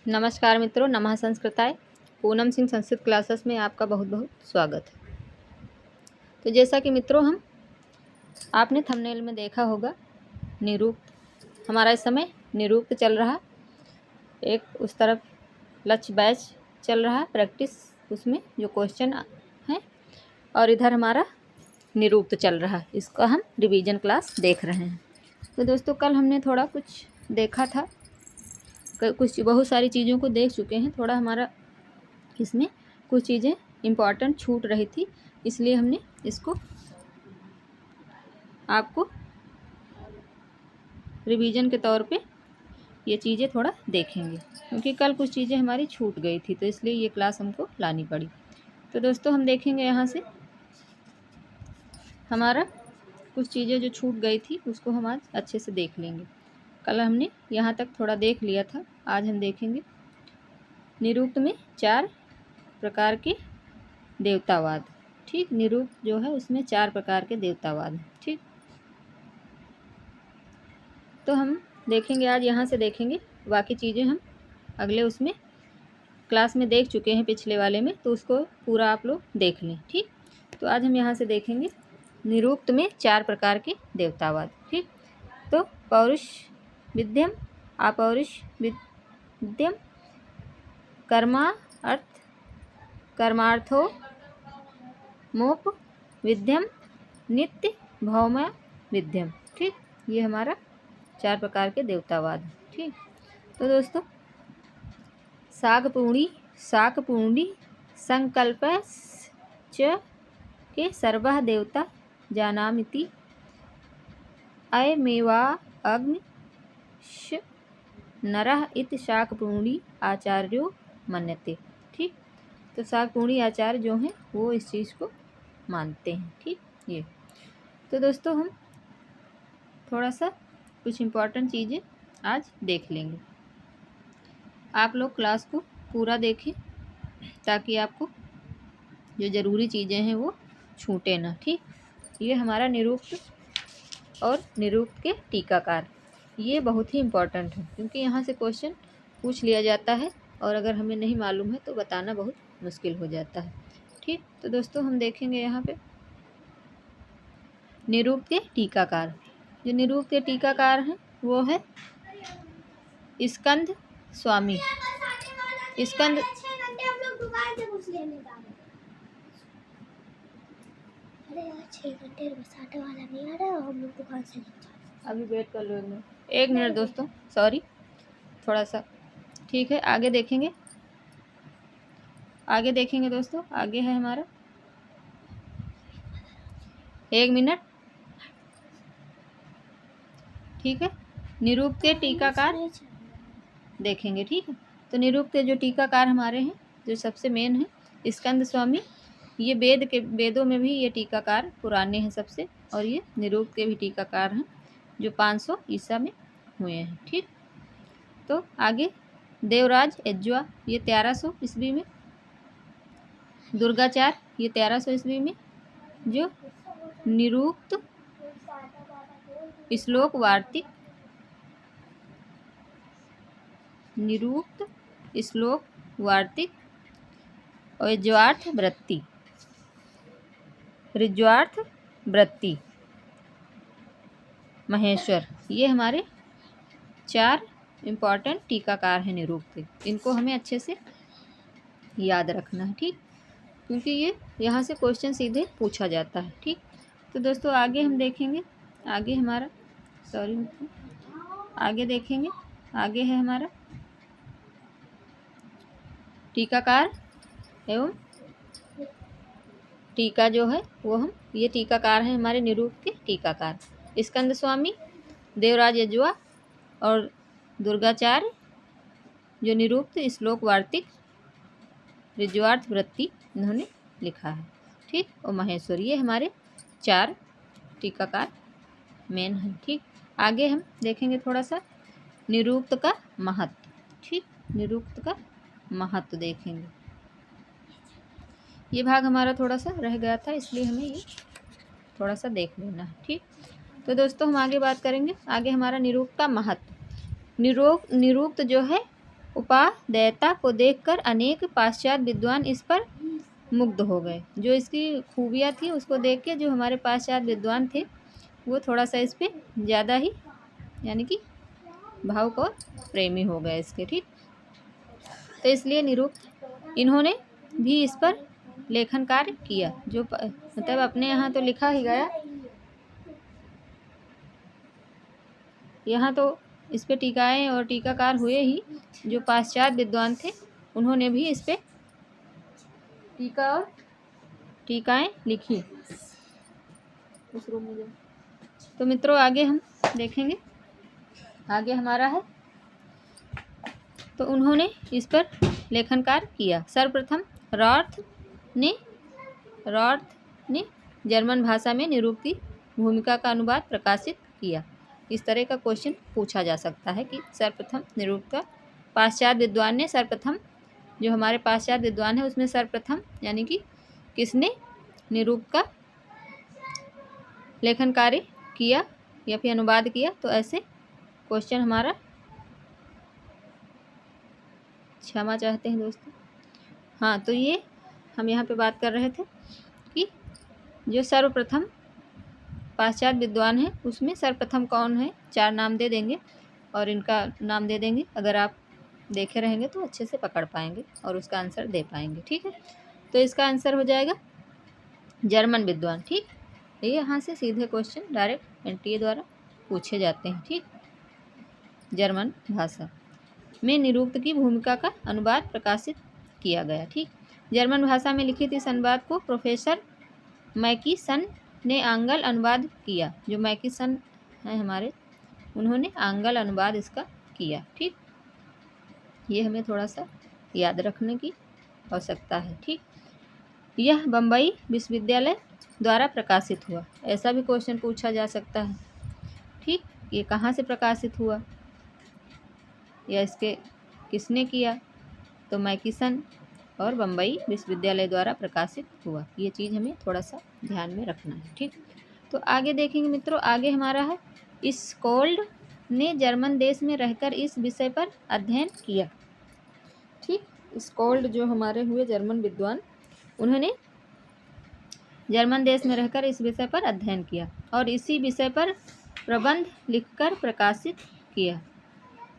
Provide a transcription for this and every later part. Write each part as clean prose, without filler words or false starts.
नमस्कार मित्रों, नमः संस्कृताय। पूनम सिंह संस्कृत क्लासेस में आपका बहुत बहुत स्वागत है। तो जैसा कि मित्रों आपने थंबनेल में देखा होगा, निरुक्त हमारा इस समय निरुक्त चल रहा। एक उस तरफ लक्ष्य बैच चल रहा है, प्रैक्टिस उसमें जो क्वेश्चन है, और इधर हमारा निरुक्त चल रहा है। इसका हम रिवीजन क्लास देख रहे हैं। तो दोस्तों कल हमने थोड़ा कुछ देखा था, कुछ बहुत सारी चीज़ों को देख चुके हैं। थोड़ा हमारा इसमें कुछ चीज़ें इम्पॉर्टेंट छूट रही थी, इसलिए हमने इसको आपको रिवीजन के तौर पे ये चीज़ें थोड़ा देखेंगे, क्योंकि कल कुछ चीज़ें हमारी छूट गई थी, तो इसलिए ये क्लास हमको लानी पड़ी। तो दोस्तों हम देखेंगे यहाँ से हमारा कुछ चीज़ें जो छूट गई थी उसको हम आज अच्छे से देख लेंगे। कल हमने यहाँ तक थोड़ा देख लिया था, आज हम देखेंगे निरुक्त में 4 प्रकार के देवतावाद। ठीक, निरुक्त जो है उसमें 4 प्रकार के देवतावाद हैं। ठीक, तो हम देखेंगे आज यहाँ से देखेंगे, बाकी चीज़ें हम अगले उसमें क्लास में देख चुके हैं, पिछले वाले में, तो उसको पूरा आप लोग देख लें। ठीक, तो आज हम यहाँ से देखेंगे निरुक्त में 4 प्रकार के देवतावाद। ठीक, तो पौरुष विद्यम, अपौरुष विद्यम, कर्मार्थो मोप विद्यम, नित्य भौम विद्यम। ठीक, ये हमारा 4 प्रकार के देवतावाद हैं। ठीक, तो दोस्तों शाकपूर्णी संकल्प च के सर्वः देवता जानामिति अयमेवा अग्नि नरः इति शाकपूर्णी आचार्यो मन्यते। ठीक, तो शाकपूर्णी आचार्य जो हैं वो इस चीज़ को मानते हैं। ठीक, ये तो दोस्तों हम थोड़ा सा कुछ इम्पॉर्टेंट चीज़ें आज देख लेंगे। आप लोग क्लास को पूरा देखें ताकि आपको जो ज़रूरी चीज़ें हैं वो छूटे ना। ठीक, ये हमारा निरुक्त और निरुक्त के टीकाकार, ये बहुत ही इम्पॉर्टेंट है, क्योंकि यहाँ से क्वेश्चन पूछ लिया जाता है और अगर हमें नहीं मालूम है तो बताना बहुत मुश्किल हो जाता है। ठीक, तो दोस्तों हम देखेंगे यहाँ पे निरुक्त के टीकाकार। जो निरुक्त के टीकाकार हैं वो है स्कंद स्वामी। स्कंद अभी वेट कर लो, एक मिनट दोस्तों, सॉरी थोड़ा सा। ठीक है, आगे देखेंगे दोस्तों। आगे है हमारा, एक मिनट। ठीक है, निरुक्त के टीकाकार देखेंगे। ठीक है, तो निरुक्त के जो टीकाकार हमारे हैं, जो सबसे मेन है स्कंद स्वामी। ये वेदों में भी ये टीकाकार पुराने हैं सबसे, और ये निरुक्त के भी टीकाकार हैं जो 500 ईसा में हुए हैं। ठीक, तो आगे देवराज यज्वा, ये 1300 ईस्वी में। दुर्गाचार्य, ये 1300 ईस्वी में। जो निरुक्त श्लोक वार्तिक, और ऋज्वार्थ वृत्ति महेश्वर, ये हमारे 4 इम्पॉर्टेंट टीकाकार हैं निरुक्त। इनको हमें अच्छे से याद रखना है। ठीक, क्योंकि ये यहाँ से क्वेश्चन सीधे पूछा जाता है। ठीक, तो दोस्तों आगे हम देखेंगे, आगे हमारा आगे देखेंगे, आगे है हमारा टीकाकार एवं टीका जो है वो हम, ये टीकाकार हैं हमारे निरुक्त के टीकाकार। स्कंद स्वामी, देवराज यज्वा और दुर्गाचार्य जो निरुक्त श्लोक वार्तिक ऋज्वार्थ वृत्ति इन्होंने लिखा है। ठीक, और महेश्वर, ये हमारे 4 टीकाकार मेन हैं। ठीक, आगे हम देखेंगे थोड़ा सा निरुक्त का महत्व। ठीक, निरुक्त का महत्व देखेंगे। ये भाग हमारा थोड़ा सा रह गया था, इसलिए हमें ये थोड़ा सा देख लेना है। ठीक, तो दोस्तों हम आगे बात करेंगे। आगे हमारा निरुक्त का महत्व। निरुक्त जो है उपादेयता को देखकर अनेक पाश्चात्य विद्वान इस पर मुग्ध हो गए। जो इसकी खूबियाँ थी उसको देख के जो हमारे पाश्चात्य विद्वान थे वो थोड़ा सा इस पे ज़्यादा ही यानी कि भावुक और प्रेमी हो गए इसके, ठीक। तो इसलिए निरुक्त इन्होंने भी इस पर लेखन कार्य किया। जो मतलब अपने यहाँ तो लिखा ही गया, यहाँ तो इस पे टीकाएँ और टीकाकार हुए ही। जो पाश्चात्य विद्वान थे उन्होंने भी इस पे टीका और टीकाएँ लिखी। उस रूम में तो मित्रों आगे हम देखेंगे, आगे हमारा है तो उन्होंने इस पर लेखन कार्य किया। सर्वप्रथम रॉर्थ ने जर्मन भाषा में निरुक्त की भूमिका का अनुवाद प्रकाशित किया। इस तरह का क्वेश्चन पूछा जा सकता है कि सर्वप्रथम निरुक्त का पाश्चात्य विद्वान ने सर्वप्रथम, जो हमारे पाश्चात्य विद्वान है उसमें सर्वप्रथम यानी कि किसने निरुक्त का लेखन कार्य किया या फिर अनुवाद किया। तो ऐसे क्वेश्चन हमारा, क्षमा चाहते हैं दोस्तों, हाँ तो ये हम यहाँ पे बात कर रहे थे कि जो सर्वप्रथम पाश्चात्य विद्वान है उसमें सर्वप्रथम कौन है, 4 नाम दे देंगे और इनका नाम दे देंगे। अगर आप देखे रहेंगे तो अच्छे से पकड़ पाएंगे और उसका आंसर दे पाएंगे, ठीक है। तो इसका आंसर हो जाएगा जर्मन विद्वान, ठीक। ये यहाँ से सीधे क्वेश्चन डायरेक्ट एनटीए द्वारा पूछे जाते हैं, ठीक। जर्मन भाषा में निरुक्त की भूमिका का अनुवाद प्रकाशित किया गया, ठीक। जर्मन भाषा में लिखित इस अनुवाद को प्रोफेसर मैकीसन ने आंग्ल अनुवाद किया। जो मैकीसन हैं हमारे, उन्होंने आंग्ल अनुवाद इसका किया, ठीक। ये हमें थोड़ा सा याद रखने की आवश्यकता है, ठीक। यह बम्बई विश्वविद्यालय द्वारा प्रकाशित हुआ। ऐसा भी क्वेश्चन पूछा जा सकता है, ठीक। ये कहाँ से प्रकाशित हुआ या इसके किसने किया, तो मैकीसन और बम्बई विश्वविद्यालय द्वारा प्रकाशित हुआ। ये चीज़ हमें थोड़ा सा ध्यान में रखना है, ठीक। तो आगे देखेंगे मित्रों, आगे हमारा है स्कोल्ड ने जर्मन देश में रहकर इस विषय पर अध्ययन किया, ठीक। स्कोल्ड जो हमारे हुए जर्मन विद्वान, उन्होंने जर्मन देश में रहकर इस विषय पर अध्ययन किया और इसी विषय पर प्रबंध लिखकर प्रकाशित किया,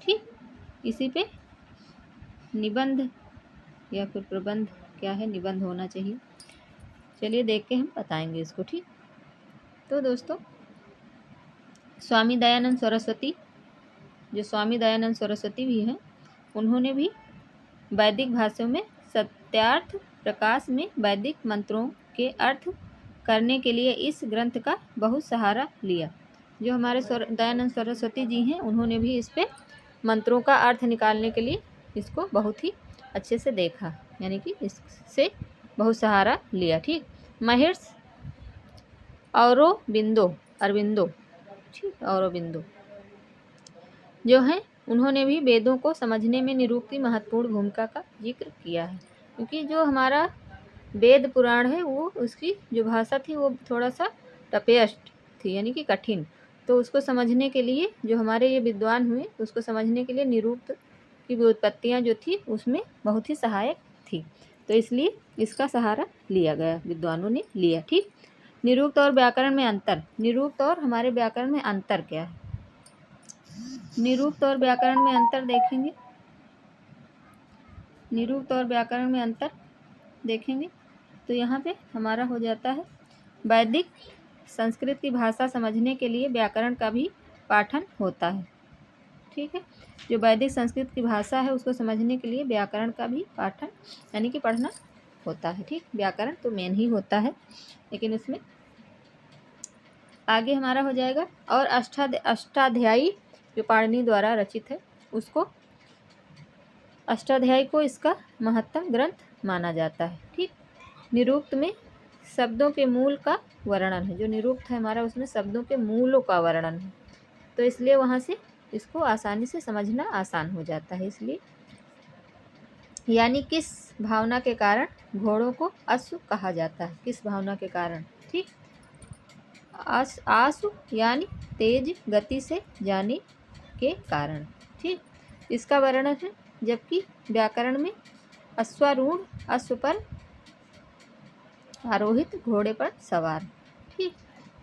ठीक। इसी पे निबंध या फिर प्रबंध, क्या है, निबंध होना चाहिए। चलिए देख के हम बताएंगे इसको, ठीक। तो दोस्तों स्वामी दयानंद सरस्वती, जो स्वामी दयानंद सरस्वती भी हैं, उन्होंने भी वैदिक भाषाओं में सत्यार्थ प्रकाश में वैदिक मंत्रों के अर्थ करने के लिए इस ग्रंथ का बहुत सहारा लिया। जो हमारे दयानंद सरस्वती जी हैं, उन्होंने भी इस पे मंत्रों का अर्थ निकालने के लिए इसको बहुत ही अच्छे से देखा, यानी कि इससे बहुत सहारा लिया, ठीक। महर्षि अरबिंदो, ठीक, अरबिंदो जो हैं, उन्होंने भी वेदों को समझने में निरुक्त की महत्वपूर्ण भूमिका का जिक्र किया है। क्योंकि जो हमारा वेद पुराण है वो उसकी जो भाषा थी वो थोड़ा सा टफेस्ट थी, यानी कि कठिन। तो उसको समझने के लिए जो हमारे ये विद्वान हुए, उसको समझने के लिए निरुक्त की व्युत्पत्तियाँ जो थी उसमें बहुत ही सहायक थी। तो इसलिए इसका सहारा लिया गया, विद्वानों ने लिया, ठीक। निरुक्त और व्याकरण में अंतर, निरुक्त और हमारे व्याकरण में अंतर क्या है, निरुक्त और व्याकरण में अंतर देखेंगे। निरुक्त और व्याकरण में अंतर देखेंगे तो यहाँ पे हमारा हो जाता है वैदिक संस्कृत की भाषा समझने के लिए व्याकरण का भी पाठन होता है, ठीक है। जो वैदिक संस्कृत की भाषा है उसको समझने के लिए व्याकरण का भी पाठन यानी कि पढ़ना होता है, ठीक। व्याकरण तो मेन ही होता है, लेकिन इसमें आगे हमारा हो जाएगा। और अष्टाध्यायी जो पाणिनि द्वारा रचित है, उसको अष्टाध्यायी को इसका महत्तम ग्रंथ माना जाता है, ठीक। निरुक्त में शब्दों के मूल का वर्णन है, जो निरुक्त है हमारा उसमें शब्दों के मूलों का वर्णन है। तो इसलिए वहाँ से इसको आसानी से समझना आसान हो जाता है। इसलिए यानी किस भावना के कारण घोड़ों को अश्व कहा जाता है, किस भावना के कारण, ठीक। आशु यानी तेज गति से जाने के कारण, ठीक। इसका वर्णन है जबकि व्याकरण में अश्वारूढ़, अश्व पर आरोहित, घोड़े पर सवार। ठीक,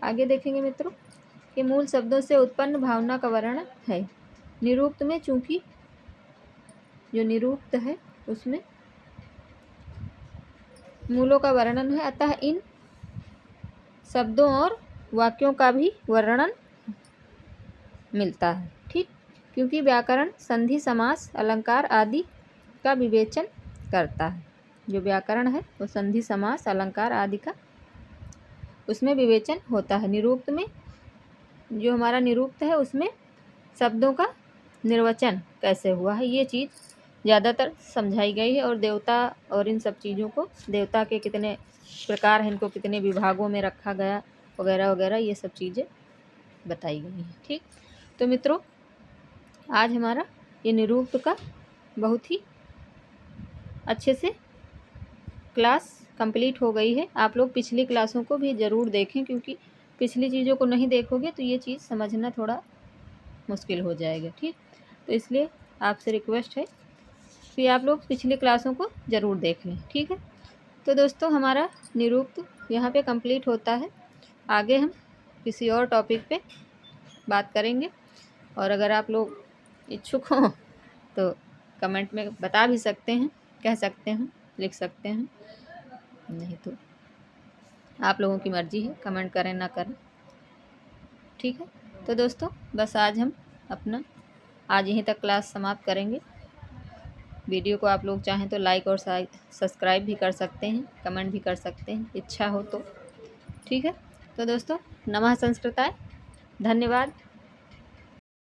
आगे देखेंगे मित्रों कि मूल शब्दों से उत्पन्न भावना का वर्णन है। निरूक्त में चूंकि जो निरूक्त है उसमें मूलों का वर्णन है, अतः इन शब्दों और वाक्यों का भी वर्णन मिलता है। ठीक, क्योंकि व्याकरण संधि, समास, अलंकार आदि का विवेचन करता है। जो व्याकरण है वो संधि, समास, अलंकार आदि का उसमें विवेचन होता है। निरूक्त में जो हमारा निरूक्त है उसमें शब्दों का निर्वचन कैसे हुआ है ये चीज़ ज़्यादातर समझाई गई है, और देवता और इन सब चीज़ों को, देवता के कितने प्रकार हैं, इनको कितने विभागों में रखा गया वगैरह वगैरह, ये सब चीज़ें बताई गई हैं। ठीक, तो मित्रों आज हमारा ये निरूक्त का बहुत ही अच्छे से क्लास कंप्लीट हो गई है। आप लोग पिछली क्लासों को भी ज़रूर देखें, क्योंकि पिछली चीज़ों को नहीं देखोगे तो ये चीज़ समझना थोड़ा मुश्किल हो जाएगा। ठीक, तो इसलिए आपसे रिक्वेस्ट है कि आप लोग पिछली क्लासों को ज़रूर देख लें। ठीक है, तो दोस्तों हमारा निरूक्त यहाँ पे कंप्लीट होता है। आगे हम किसी और टॉपिक पे बात करेंगे, और अगर आप लोग इच्छुक हों तो कमेंट में बता भी सकते हैं, कह सकते हैं, लिख सकते हैं, नहीं तो आप लोगों की मर्ज़ी है, कमेंट करें ना करें। ठीक है, तो दोस्तों बस आज हम अपना आज यहीं तक क्लास समाप्त करेंगे। वीडियो को आप लोग चाहें तो लाइक और सब्सक्राइब भी कर सकते हैं, कमेंट भी कर सकते हैं, इच्छा हो तो। ठीक है, तो दोस्तों नमः संस्कृताय, धन्यवाद।